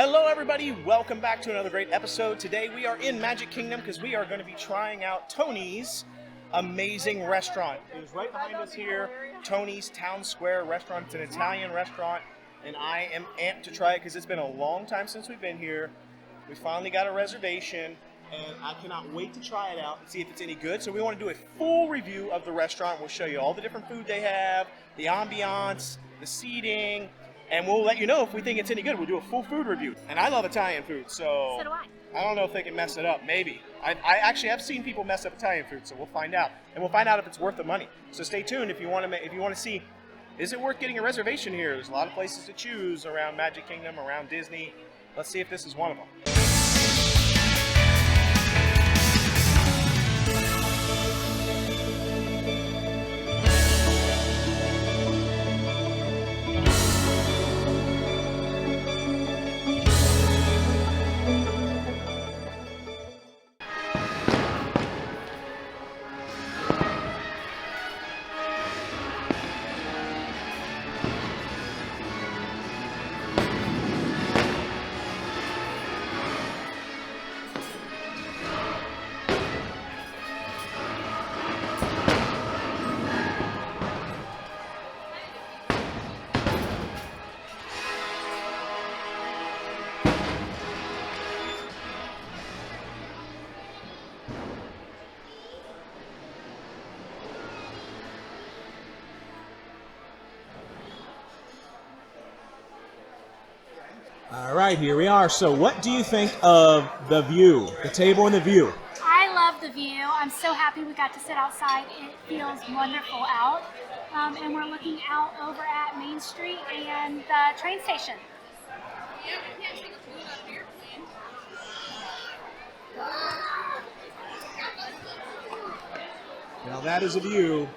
Hello everybody, welcome back to another great episode. Today we are in Magic Kingdom because we are going to be trying out Tony's amazing restaurant. It is right behind us here, Tony's Town Square restaurant. It's an Italian restaurant and I am amped to try it because it's been a long time since we've been here. We finally got a reservation and I cannot wait to try it out and see if it's any good. So we want to do a full review of the restaurant. We'll show you all the different food they have, the ambiance, the seating, and we'll let you know if we think it's any good. We'll do a full food review. And I love Italian food, so do I. I don't know if they can mess it up. Maybe. I actually have seen people mess up Italian food, so we'll find out. And we'll find out if it's worth the money. So stay tuned if you want to see, is it worth getting a reservation here? There's a lot of places to choose around Magic Kingdom, around Disney. Let's see if this is one of them. All right, here we are. So what do you think of the view, the table and the view? I love the view. I'm so happy we got to sit outside. It feels wonderful out. And we're looking out over at Main Street and the train station. Now that is a view.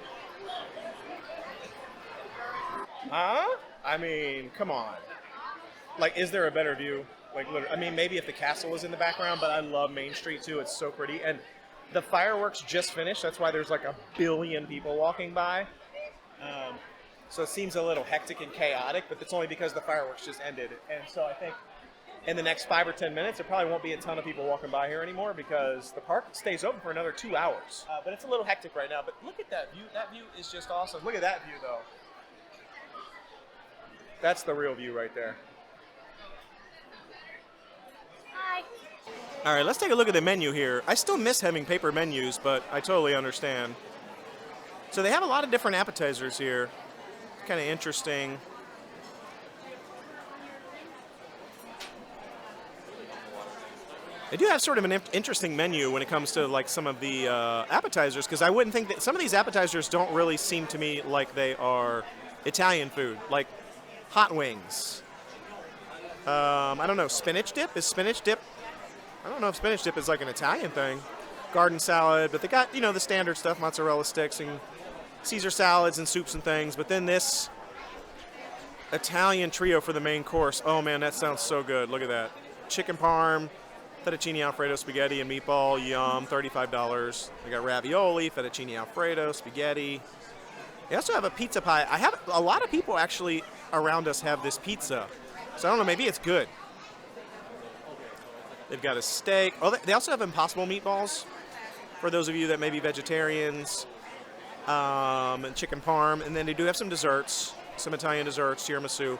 Huh? I mean, come on. Like, is there a better view? Like, literally, I mean, maybe if the castle was in the background, but I love Main Street too. It's so pretty. And the fireworks just finished. That's why there's like a billion people walking by. So it seems a little hectic and chaotic, but it's only because the fireworks just ended. And so I think in the next 5 or 10 minutes, there probably won't be a ton of people walking by here anymore because the park stays open for another 2 hours. But it's a little hectic right now. But look at that view. That view is just awesome. Look at that view, though. That's the real view right there. All right, let's take a look at the menu here. I still miss having paper menus, but I totally understand. So they have a lot of different appetizers here. Kind of interesting. They do have sort of an interesting menu when it comes to like some of the appetizers, because I wouldn't think that some of these appetizers don't really seem to me like they are Italian food, like hot wings. I don't know, spinach dip? Is spinach dip? I don't know if spinach dip is like an Italian thing. Garden salad, but they got, the standard stuff, mozzarella sticks and Caesar salads and soups and things. But then this Italian trio for the main course. Oh man, that sounds so good. Look at that. Chicken Parm, Fettuccine Alfredo, spaghetti and meatball. Yum, $35. They got ravioli, Fettuccine Alfredo, spaghetti. They also have a pizza pie. A lot of people actually around us have this pizza. So I don't know, maybe it's good. They've got a steak. Oh, they also have Impossible meatballs for those of you that may be vegetarians. And chicken parm. And then they do have some desserts, some Italian desserts, tiramisu.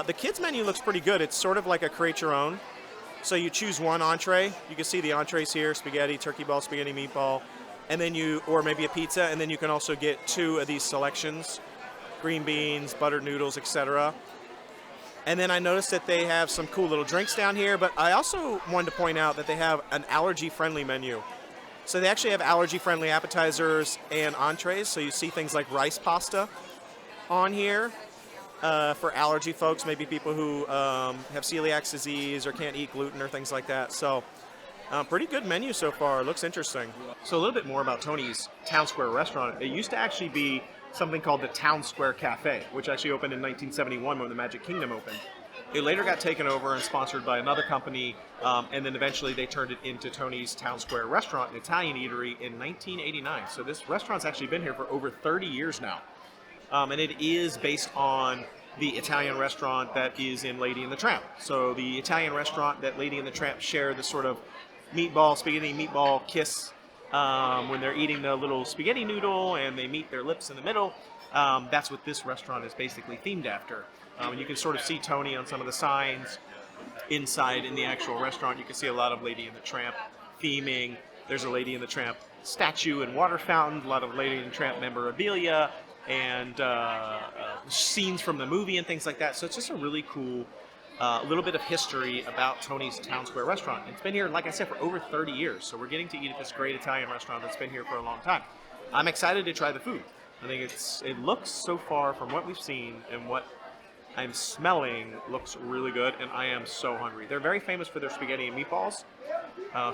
The kids menu looks pretty good. It's sort of like a create your own. So you choose one entree. You can see the entrees here, spaghetti, turkey ball, spaghetti, meatball. And then or maybe a pizza. And then you can also get 2 of these selections. Green beans, buttered noodles, etc. And then I noticed that they have some cool little drinks down here, but I also wanted to point out that they have an allergy-friendly menu. So they actually have allergy-friendly appetizers and entrees, so you see things like rice pasta on here for allergy folks, maybe people who have celiac disease or can't eat gluten or things like that. So pretty good menu so far. Looks interesting. So a little bit more about Tony's Town Square restaurant. It used to actually be something called the Town Square Cafe, which actually opened in 1971 when the Magic Kingdom opened. It later got taken over and sponsored by another company, and then eventually they turned it into Tony's Town Square Restaurant, an Italian eatery, in 1989. So this restaurant's actually been here for over 30 years now. And it is based on the Italian restaurant that is in Lady and the Tramp. So the Italian restaurant that Lady and the Tramp share this sort of spaghetti meatball kiss when they're eating the little spaghetti noodle and they meet their lips in the middle. That's what this restaurant is basically themed after. And you can sort of see Tony on some of the signs inside in the actual restaurant. You can see a lot of Lady and the Tramp theming. There's a Lady and the Tramp statue and water fountain, a lot of Lady and the Tramp memorabilia, and scenes from the movie and things like that. So it's just a really cool little bit of history about Tony's Town Square restaurant. It's been here, like I said, for over 30 years. So we're getting to eat at this great Italian restaurant that's been here for a long time. I'm excited to try the food. I think it looks so far from what we've seen and what I'm smelling looks really good, and I am so hungry. They're very famous for their spaghetti and meatballs.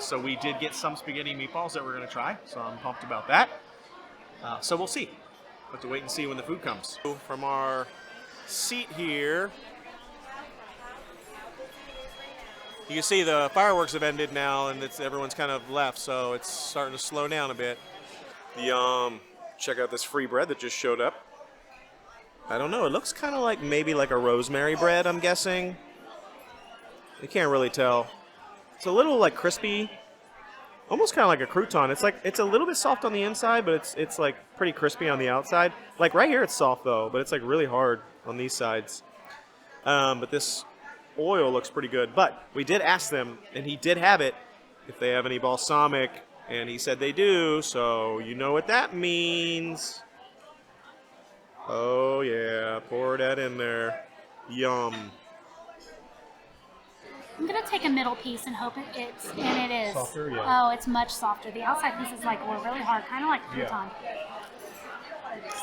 So we did get some spaghetti and meatballs that we're going to try, so I'm pumped about that. So we'll see. We'll have to wait and see when the food comes. From our seat here, you can see the fireworks have ended now, and everyone's kind of left, so it's starting to slow down a bit. Yum. Check out this free bread that just showed up. I don't know. It looks kind of like maybe like a rosemary bread, I'm guessing. You can't really tell. It's a little like crispy, almost kind of like a crouton. It's a little bit soft on the inside, but it's like pretty crispy on the outside. Like right here, it's soft though, but it's like really hard on these sides. But this oil looks pretty good. But we did ask them, and he did have it, if they have any balsamic, and he said they do. So you know what that means. Oh yeah, pour that in there. Yum. I'm gonna take a middle piece and hope it's, and it is. Softer, yeah. Oh, it's much softer. The outside piece is like really hard, kind of like crouton.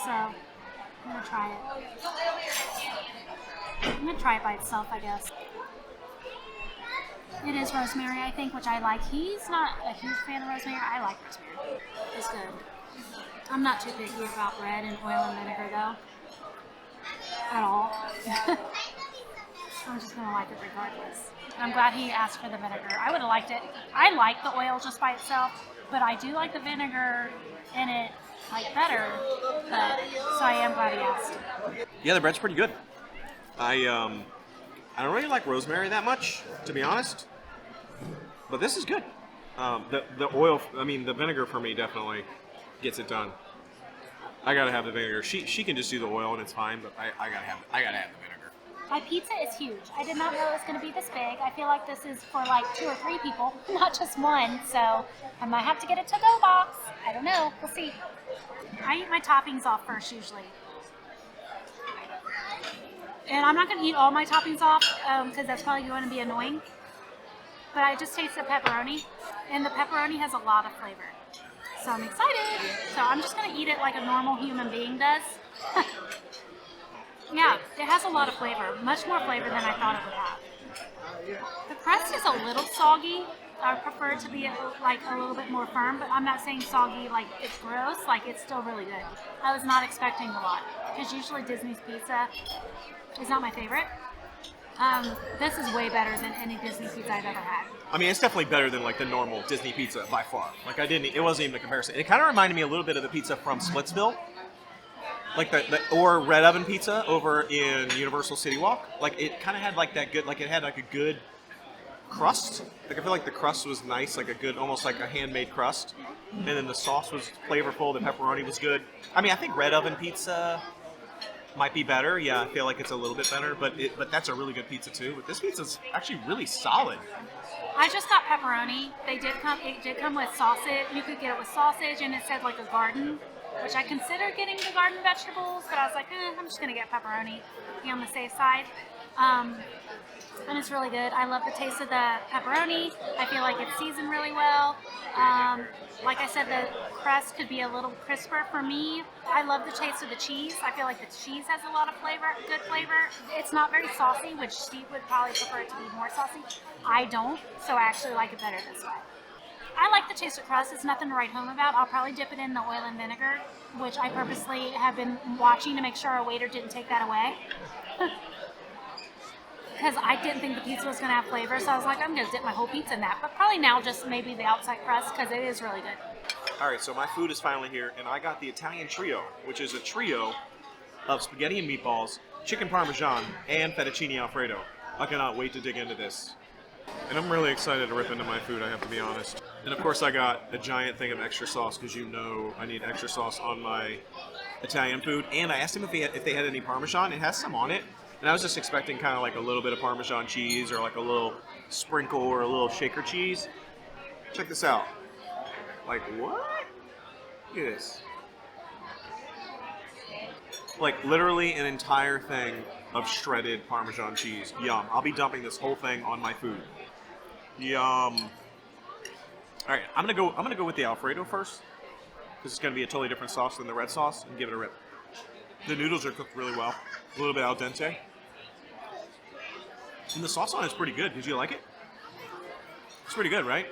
So I'm gonna try it. I'm gonna try it by itself, I guess. It is rosemary, I think, which I like. He's not a huge fan of rosemary. I like rosemary. It's good. I'm not too picky about bread and oil and vinegar, though. At all. I'm just going to like it regardless. I'm glad he asked for the vinegar. I would have liked it. I like the oil just by itself, but I do like the vinegar in it like better. So I am glad he asked. Yeah, the bread's pretty good. I don't really like rosemary that much, to be honest. But this is good. The oil, the vinegar for me definitely gets it done. I gotta have the vinegar. She can just do the oil and it's fine, but I gotta have the vinegar. My pizza is huge. I did not know it was going to be this big. I feel like this is for like 2 or 3 people, not just one. So I might have to get a to-go box. I don't know. We'll see. I eat my toppings off first usually. And I'm not going to eat all my toppings off because that's probably going to be annoying. But I just tasted pepperoni, and the pepperoni has a lot of flavor. So I'm excited. So I'm just going to eat it like a normal human being does. Yeah, it has a lot of flavor. Much more flavor than I thought it would have. The crust is a little soggy. I prefer it to be like a little bit more firm, but I'm not saying soggy like it's gross. Like it's still really good. I was not expecting a lot because usually Disney's pizza is not my favorite. This is way better than any Disney pizza I've ever had. It's definitely better than like the normal Disney pizza by far. Like it wasn't even a comparison. It kind of reminded me a little bit of the pizza from Splitsville. Like or Red Oven Pizza over in Universal City Walk. Like it kind of had like that good, like it had like a good crust. Like I feel like the crust was nice, like a good, almost like a handmade crust. And then the sauce was flavorful. The pepperoni was good. I think Red Oven Pizza might be better. Yeah, I feel like it's a little bit better, but that's a really good pizza too. But this pizza's actually really solid. I just got pepperoni. It did come with sausage. You could get it with sausage, and it said like a garden, which I considered getting the garden vegetables, but I was like, I'm just going to get pepperoni, be on the safe side. And it's really good. I love the taste of the pepperoni. I feel like it's seasoned really well. Like I said, the crust could be a little crisper for me. I love the taste of the cheese. I feel like the cheese has a lot of flavor, good flavor. It's not very saucy, which Steve would probably prefer it to be more saucy. I don't, so I actually like it better this way. I like the taste of crust. It's nothing to write home about. I'll probably dip it in the oil and vinegar, which I purposely have been watching to make sure our waiter didn't take that away. Because I didn't think the pizza was going to have flavor, so I was like, I'm going to dip my whole pizza in that. But probably now just maybe the outside crust, because it is really good. All right, so my food is finally here, and I got the Italian Trio, which is a trio of spaghetti and meatballs chicken parmesan, and fettuccine Alfredo. I cannot wait to dig into this. And I'm really excited to rip into my food, I have to be honest. And of course I got a giant thing of extra sauce because you know I need extra sauce on my Italian food. And I asked him if they had any Parmesan. It has some on it. And I was just expecting kind of like a little bit of Parmesan cheese or like a little sprinkle or a little shaker cheese. Check this out. Like, what? Look at this. Like, literally an entire thing of shredded Parmesan cheese. Yum. I'll be dumping this whole thing on my food. Yum. All right, I'm gonna go with the Alfredo first, because it's gonna be a totally different sauce than the red sauce, and give it a rip. The noodles are cooked really well, a little bit al dente, and the sauce on it's pretty good. Did you like it? It's pretty good, right?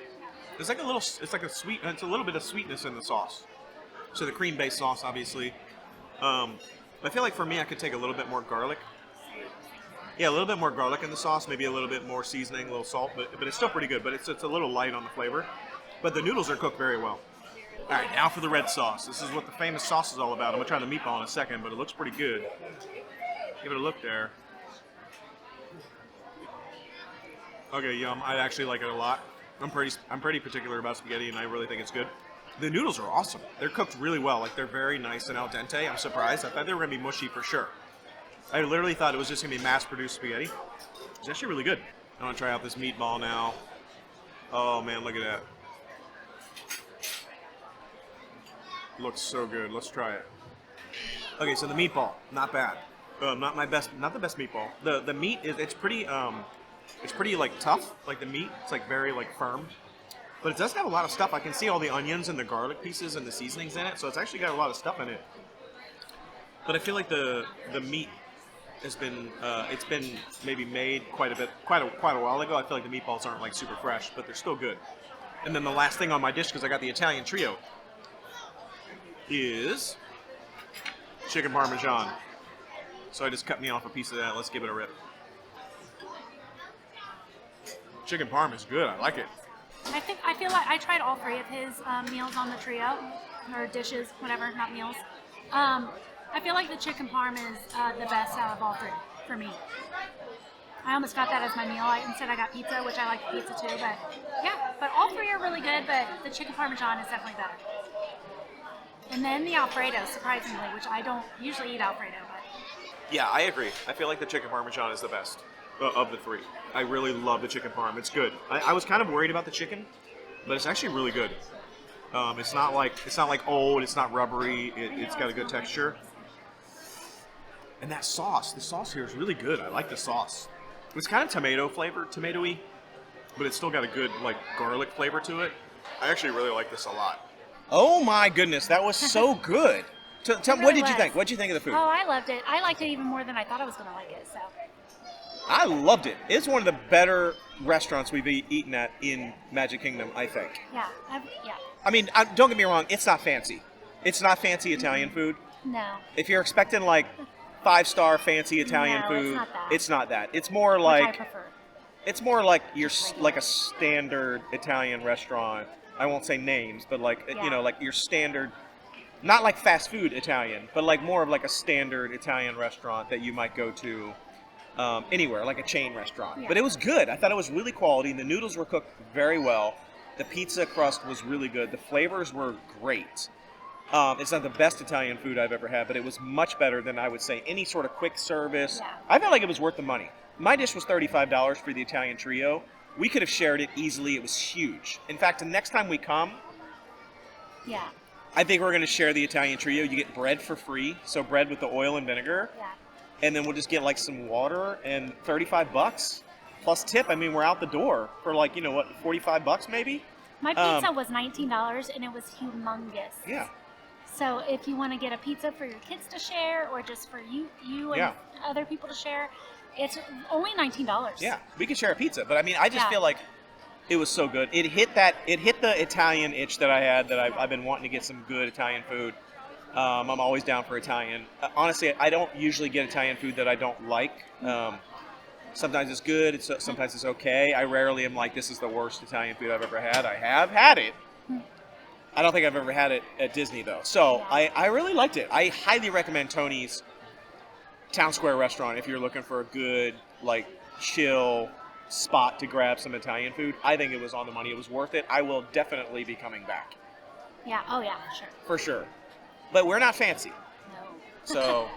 It's like a little, it's like a sweet, it's a little bit of sweetness in the sauce. So the cream-based sauce, obviously. I feel like for me, I could take a little bit more garlic. Yeah, a little bit more garlic in the sauce, maybe a little bit more seasoning, a little salt, but it's still pretty good, but it's a little light on the flavor. But the noodles are cooked very well. All right, now for the red sauce. This is what the famous sauce is all about. I'm going to try the meatball in a second, but it looks pretty good. Give it a look there. Okay, yum. I actually like it a lot. I'm pretty particular about spaghetti, and I really think it's good. The noodles are awesome. They're cooked really well. Like, they're very nice and al dente. I'm surprised. I thought they were going to be mushy for sure. I literally thought it was just going to be mass-produced spaghetti. It's actually really good. I want to try out this meatball now. Oh, man, look at that. Looks so good. Let's try it. Okay, so the meatball, not bad. Not the best meatball. The meat is it's pretty like tough. Like the meat, it's like very like firm. But it does have a lot of stuff. I can see all the onions and the garlic pieces and the seasonings in it, so it's actually got a lot of stuff in it. But I feel like the meat has been it's been maybe made quite a while ago. I feel like the meatballs aren't like super fresh, but they're still good. And then the last thing on my dish, because I got the Italian Trio, is chicken parmesan. So I just cut me off a piece of that. Let's give it a rip. Chicken parm is good. I like it. I feel like I tried all three of his meals on the trio, or dishes, whatever, not meals. I feel like the chicken parm is the best out of all three for me. I almost got that as my meal. Instead I got pizza, which I like pizza too, but yeah. But all three are really good, but the chicken parmesan is definitely better. And then the Alfredo, surprisingly, which I don't usually eat Alfredo, but... Yeah, I agree. I feel like the chicken parmesan is the best of the three. I really love the chicken parm. It's good. I was kind of worried about the chicken, but it's actually really good. It's not like old. It's not rubbery. It's got a good texture. And that sauce, the sauce here is really good. I like the sauce. It's kind of tomatoey, but it's still got a good like garlic flavor to it. I actually really like this a lot. Oh my goodness, that was so good. Tell me, what did you think? What did you think of the food? Oh, I loved it. I liked it even more than I thought I was going to like it. So. I loved it. It's one of the better restaurants we've eaten at in Magic Kingdom, I think. Yeah, I mean, don't get me wrong. It's not fancy. It's not fancy Italian food. No. If you're expecting like 5-star fancy Italian food, it's not that. It's more like which I prefer. It's more like like a standard Italian restaurant. I won't say names, but like you know, like your standard, not like fast food Italian, but like more of like a standard Italian restaurant that you might go to anywhere, like a chain restaurant. Yeah. But it was good. I thought it was really quality. The noodles were cooked very well. The pizza crust was really good. The flavors were great. It's not the best Italian food I've ever had, but it was much better than I would say any sort of quick service. Yeah. I felt like it was worth the money. My dish was $35 for the Italian Trio. We could have shared it easily. It was huge. In fact, the next time we come, I think we're going to share the Italian Trio. You get bread for free, so bread with the oil and vinegar. Yeah. And then we'll just get like some water and $35 plus tip. I mean, we're out the door for like, you know what, $45 maybe? My pizza was $19 and it was humongous. Yeah. So if you want to get a pizza for your kids to share or just for you and other people to share, it's only $19. Yeah, we could share a pizza, but I mean, I just feel like it was so good. It hit the Italian itch that I had, that I've been wanting to get some good Italian food. I'm always down for Italian. Honestly, I don't usually get Italian food that I don't like. Sometimes it's good, sometimes it's okay. I rarely am like, this is the worst Italian food I've ever had. I have had it. I don't think I've ever had it at Disney, though. So I really liked it. I highly recommend Tony's. Town Square restaurant if you're looking for a good, like, chill spot to grab some Italian food. I think it was on the money. It was worth it. I will definitely be coming back. Yeah. Oh yeah, for sure. For sure. But we're not fancy. No. So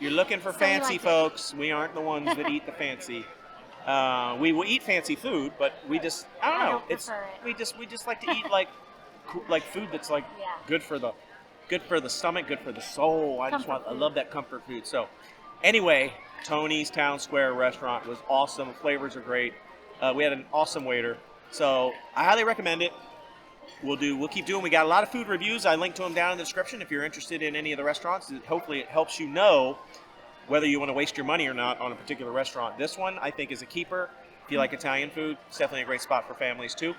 you're looking for So fancy like folks. We aren't the ones that eat the fancy. We will eat fancy food, but we just I don't know. prefer it. We just like to eat like food that's like Yeah. good for the stomach, good for the soul. I Comfort love that comfort food. So anyway, Tony's Town Square restaurant was awesome. Flavors are great. We had an awesome waiter. So I highly recommend it. We'll keep doing. We got a lot of food reviews. I linked to them down in the description if you're interested in any of the restaurants. Hopefully it helps you know whether you want to waste your money or not on a particular restaurant. This one I think is a keeper. If you like Italian food, it's definitely a great spot for families too.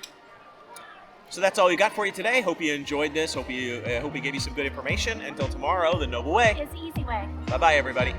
So that's all we got for you today. Hope you enjoyed this. Hope we gave you some good information. Until tomorrow, the noble way. It's the easy way. Bye bye everybody.